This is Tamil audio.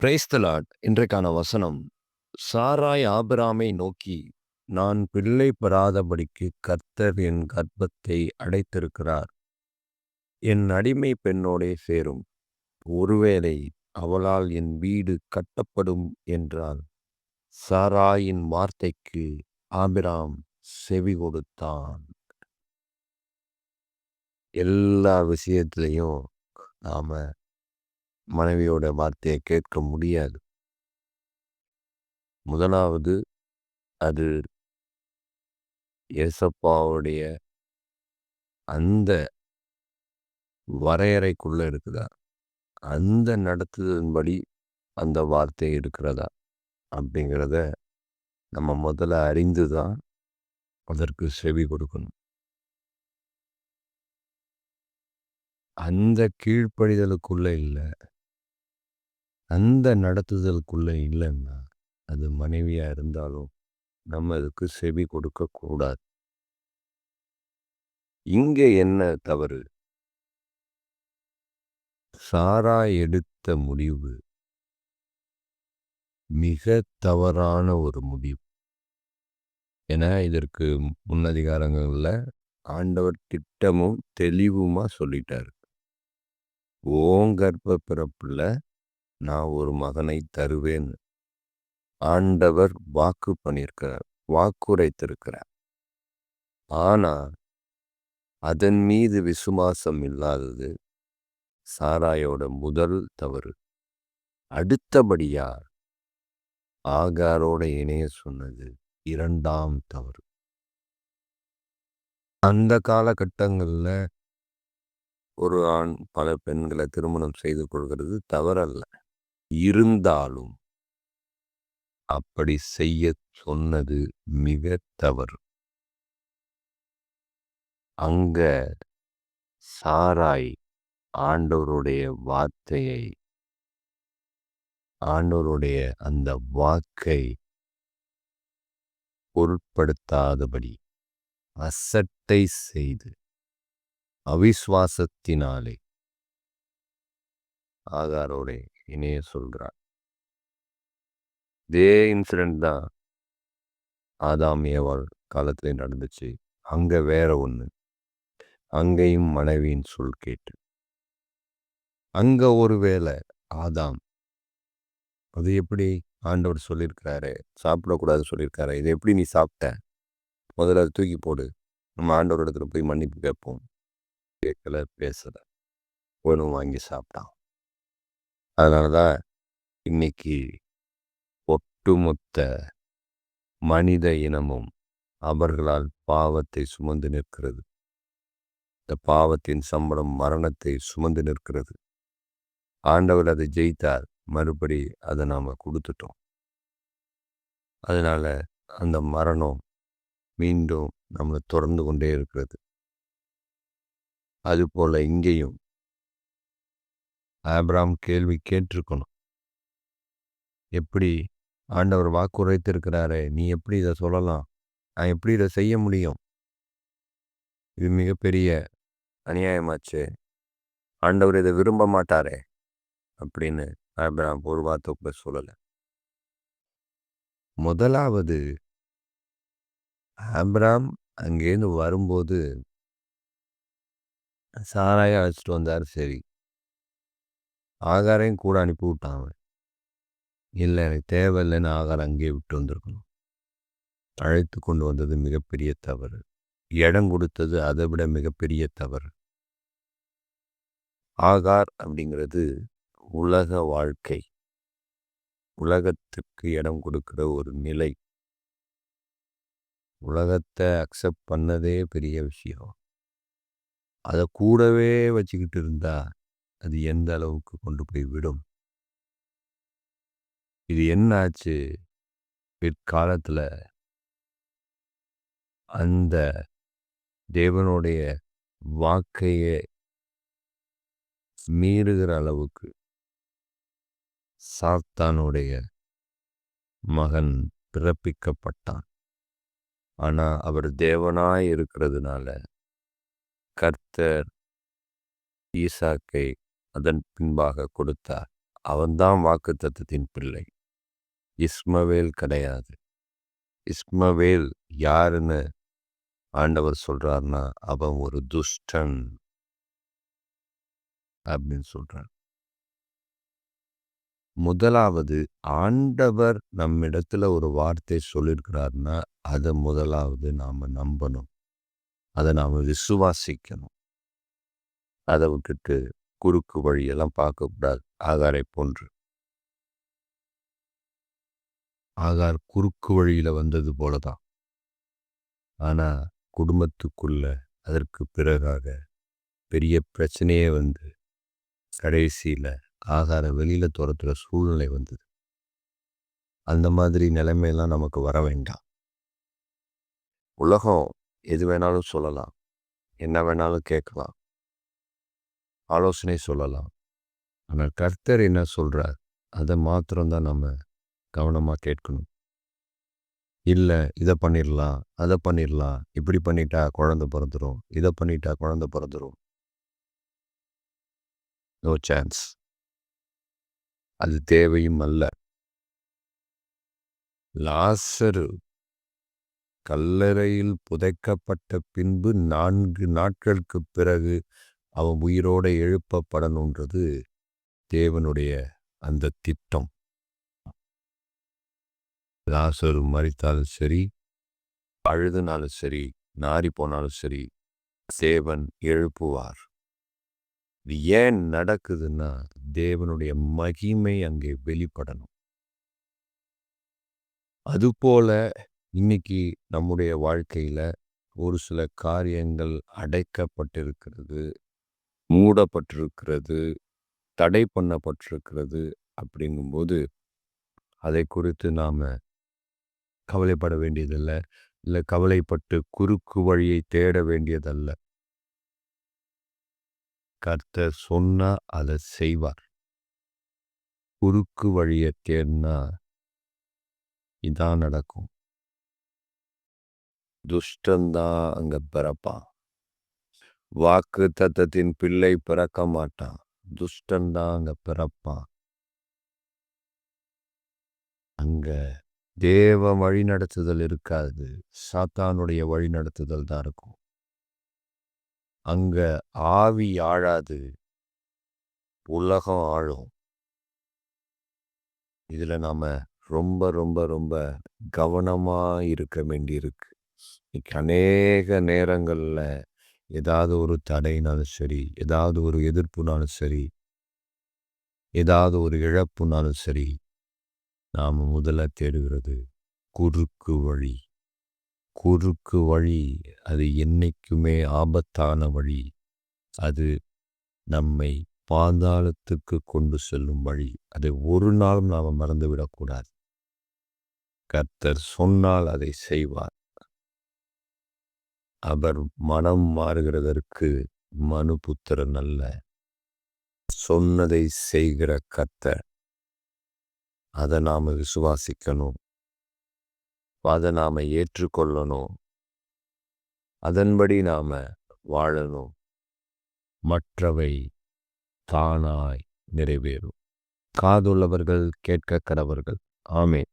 Praise the Lord. இன்றைக்கான வசனம், சாராய் ஆபிராமை நோக்கி, நான் பிள்ளை பெறாதபடிக்கு கர்த்தர் என் கர்ப்பத்தை அடைத்திருக்கிறார். என் அடிமை பெண்ணோடே சேரும். ஒருவேளை அவளால் என் வீடு கட்டப்படும் என்றாள். சாராயின் வார்த்தைக்கு ஆபிராம் செவி கொடுத்தான். எல்லா விஷயத்திலையும் நாம மனைவியோட வார்த்தையை கேட்க முடியாது. முதலாவது, அது ஏசப்பாவுடைய அந்த வரையறைக்குள்ள இருக்குதா? அந்த நடத்துதலின்படி அந்த வார்த்தை இருக்கிறதா? அப்படிங்கிறத நம்ம முதல்ல அறிந்து தான் அதற்கு செவி கொடுக்கணும். அந்த கீழ்ப்படிதலுக்குள்ள இல்லை, அந்த நடத்துதலுக்குள்ள இல்லைன்னா அது மனைவியா இருந்தாலும் நம்ம அதுக்கு செவி கொடுக்க கூடாது. இங்க என்ன தவறு? சாரா எடுத்த முடிவு மிக தவறான ஒரு முடிவு. ஏன்னா இதற்கு முன்னதிகாரங்கள்ல ஆண்டவர் திட்டமும் தெளிவுமா சொல்லிட்டாரு. ஓன் கர்ப்ப பிறப்புல நான் ஒரு மகனை தருவேன். ஆண்டவர் வாக்கு பண்ணியிருக்கிறார், வாக்குரைத்திருக்கிறார். ஆனா அதன் மீது விசுவாசம் இல்லாதது சாராயோட முதல் தவறு. அடுத்தபடியா ஆகாரோட இணைய சொன்னது இரண்டாம் தவறு. அந்த காலகட்டங்கள்ல ஒரு ஆண் பல பெண்களை திருமணம் செய்து கொள்கிறது தவறல்ல. இருந்தாலும் அப்படி செய்ய சொன்னது மிக தவறு. அங்க சாராய் ஆண்டவருடைய வார்த்தையை, ஆண்டவருடைய அந்த வாக்கை பொருட்படுத்தாதபடி அசட்டை செய்து அவிசுவாசத்தினாலே ஆகாரோட இணைய சொல்றார். இதே இன்சிடென்ட் தான் ஆதாம் ஏவாள் காலத்துல நடந்துச்சு. அங்க வேற ஒண்ணு. அங்கேயும் மனைவியின் சொல் கேட்டு, அங்க ஒருவேளை ஆதாம், அது எப்படி ஆண்டவர் சொல்லியிருக்கிறாரு சாப்பிடக்கூடாது சொல்லியிருக்காரு, இதை எப்படி நீ சாப்பிட்ட, முதல்ல அதை தூக்கி போடு, நம்ம ஆண்டவர் இடத்துல போய் மன்னிப்பு கேட்போம். கேட்கல, பேசல, ஒன்றும் வாங்கி சாப்பிட்டான். அதனாலதான் இன்னைக்கு ஒட்டுமொத்த மனித இனமும் அவர்களால் பாவத்தை சுமந்து நிற்கிறது. இந்த பாவத்தின் சம்பளம் மரணத்தை சுமந்து நிற்கிறது. ஆண்டவர் அதை ஜெயித்தார், மறுபடி அதை நாம கொடுத்துட்டோம். அதனால அந்த மரணம் மீண்டும் நம்மளை தொடர்ந்து கொண்டே இருக்கிறது. அதுபோல இங்கேயும் ஆபிரகாம் கேள்வி கேட்டிருக்கணும். எப்படி ஆண்டவர் வாக்குரைத்திருக்கிறாரே, நீ எப்படி இதை சொல்லலாம், நான் எப்படி இதை செய்ய முடியும், இது மிகப்பெரிய அநியாயமாச்சு, ஆண்டவர் இதை விரும்ப மாட்டாரே அப்படின்னு ஆபிரகாம் ஒரு வார்த்தை கூட சொல்லலை. முதலாவது, ஆபிரகாம் அங்கேருந்து வரும்போது சாராயை அழைச்சிட்டு வந்தார். சரி, ஆகாரையும் கூட அனுப்பி விட்டான். அவன் இல்லை, எனக்கு தேவையில்லைன்னு ஆகாரம் அங்கேயே விட்டு வந்திருக்கணும். அழைத்து கொண்டு வந்தது மிகப்பெரிய தவறு. இடம் கொடுத்தது அதை விட மிகப்பெரிய தவறு. ஆகார் அப்படிங்கிறது உலக வாழ்க்கை, உலகத்துக்கு இடம் கொடுக்கிற ஒரு நிலை. உலகத்தை அக்செப்ட் பண்ணதே பெரிய விஷயம். அதை கூடவே வச்சுக்கிட்டு இருந்தா அது எந்த அளவுக்கு கொண்டு போய் விடும். இது என்ன ஆச்சு, பிற்காலத்துல அந்த தேவனுடைய வாக்கையை மீறுகிற அளவுக்கு சாத்தானுடைய மகன் பிறப்பிக்கப்பட்டான். ஆனா அவர் தேவனாய் இருக்கிறதுனால கர்த்தர் ஈசாக்கை அதன் பின்பாக கொடுத்தார். அவன்தான் வாக்குத்தத்தத்தின் பிள்ளை. இஸ்மவேல் கிடையாது. இஸ்மவேல் யாருன்னு ஆண்டவர் சொல்றாருன்னா, அவன் ஒரு துஷ்டன் அப்படின்னு சொல்றார். முதலாவது ஆண்டவர் நம்மிடத்துல ஒரு வார்த்தை சொல்லியிருக்கிறாருன்னா, அதை முதலாவது நாம நம்பணும். அதை நாம விசுவாசிக்கணும். அதை விட்டுட்டு குறுக்கு வழியெல்லாம் பார்க்கக்கூடாது. ஆகாரை போன்று. ஆகார் குறுக்கு வழியில வந்தது போலதான். ஆனா குடும்பத்துக்குள்ள அதற்கு பிறகாக பெரிய பிரச்சனையே வந்து கடைசியில ஆகார வெளியில துரத்துற சூழ்நிலை வந்தது. அந்த மாதிரி நிலைமையெல்லாம் நமக்கு வர வேண்டாம். உலகம் எது வேணாலும் சொல்லலாம், என்ன வேணாலும் கேட்கலாம், ஆலோசனை சொல்லலாம். ஆனால் கர்த்தர் என்ன சொல்றார், அதை மாத்திரம்தான் நம்ம கவனமா கேட்கணும். இல்லை இதை பண்ணிடலாம், அதை பண்ணிடலாம், இப்படி பண்ணிட்டா குழந்தை பிறந்துடும், இதை பண்ணிட்டா குழந்தை பிறந்துடும். No chance. அது தேவையும் அல்ல. லாசரு கல்லறையில் புதைக்கப்பட்ட பின்பு 4 நாட்களுக்கு பிறகு அவன் உயிரோடு எழுப்பப்படணுன்றது தேவனுடைய அந்த திட்டம். லாசரு மரித்தாலும் சரி, அழுதுனாலும் சரி, நாரி போனாலும் சரி, தேவன் எழுப்புவார். இது ஏன் நடக்குதுன்னா, தேவனுடைய மகிமை அங்கே வெளிப்படணும். அதுபோல இன்னைக்கு நம்முடைய வாழ்க்கையில ஒரு சில காரியங்கள் அடைக்கப்பட்டிருக்கிறது, மூடப்பட்டிருக்கிறது, தடை பண்ணப்பட்டிருக்கிறது. அப்படிங்கும்போது அதை குறித்து நாம கவலைப்பட வேண்டியதில்லை. இல்லை கவலைப்பட்டு குறுக்கு வழியை தேட வேண்டியதல்ல. கர்த்தர் சொன்னா அதை செய்வார். குறுக்கு வழியை தேடினா இதான் நடக்கும். துஷ்டந்தான் அங்க பிறப்பான். வாக்கு தத்தத்தின் பிள்ளை பிறக்க மாட்டான். துஷ்டந்தான் அங்க பிறப்பான். அங்க தேவ வழிநடத்துதல் இருக்காது, சாத்தானுடைய வழிநடத்துதல் தான் இருக்கும். அங்க ஆவி ஆழாது, உலகம் ஆழும். இதுல நாம ரொம்ப ரொம்ப ரொம்ப கவனமா இருக்க வேண்டியிருக்கு. இன்னைக்கு அநேக நேரங்கள்ல ஏதாவது ஒரு தடைனாலும் சரி, ஏதாவது ஒரு எதிர்ப்புனாலும் சரி, ஏதாவது ஒரு இழப்புனாலும் சரி, நாம் முதல்ல தேடுகிறது குறுக்கு வழி. குறுக்கு வழி அது என்னைக்குமே ஆபத்தான வழி. அது நம்மை பாதாளத்துக்கு கொண்டு செல்லும் வழி. அதை ஒரு நாளும் நாம் மறந்துவிடக்கூடாது. கர்த்தர் சொன்னால் அதை செய்வார். அவர் மனம் மாறுகிறதற்கு மனுபுத்திரன் அல்ல, சொன்னதை செய்கிற கர்த்தர். அதை நாம் விசுவாசிக்கணும், அதை நாம் ஏற்றுக்கொள்ளணும், அதன்படி நாம் வாழணும். மற்றவை தானாய் நிறைவேறும். காதுள்ளவர்கள் கேட்க கடவர்கள். ஆமென்.